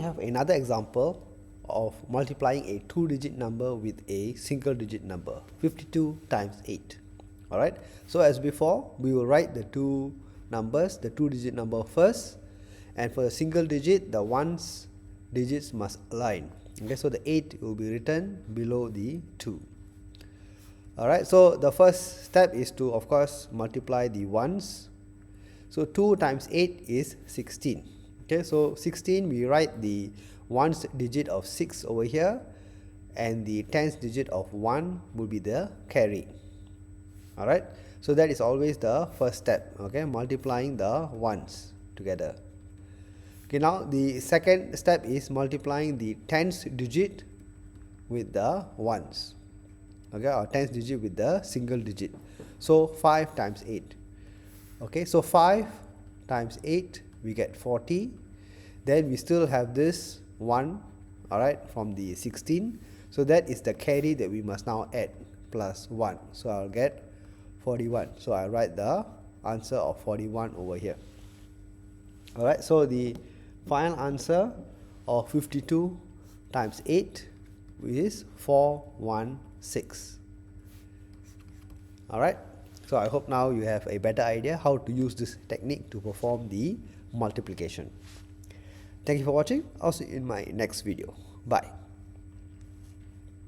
We have another example of multiplying a two-digit number with a single-digit number, 52 times 8. Alright, so as before, we will write the two numbers, the two-digit number first, and for the single digit, the ones digits must align. Okay, so the 8 will be written below the 2. Alright, so the first step is to, of course, multiply the ones. So 2 times 8 is 16. Okay, so 16, we write the ones digit of 6 over here, and the tens digit of 1 will be the carry. Alright, so that is always the first step, okay, multiplying the ones together. Okay, now the second step is multiplying the tens digit with the ones, okay, or tens digit with the single digit. So 5 times 8. Okay, so 5 times 8, we get 40. Then we still have this 1, alright, from the 16. So that is the carry that we must now add, plus 1. So I'll get 41. So I write the answer of 41 over here. Alright, so the final answer of 52 times 8 is 416. Alright, so I hope now you have a better idea how to use this technique to perform the multiplication. Thank you for watching. I'll see you in my next video. Bye.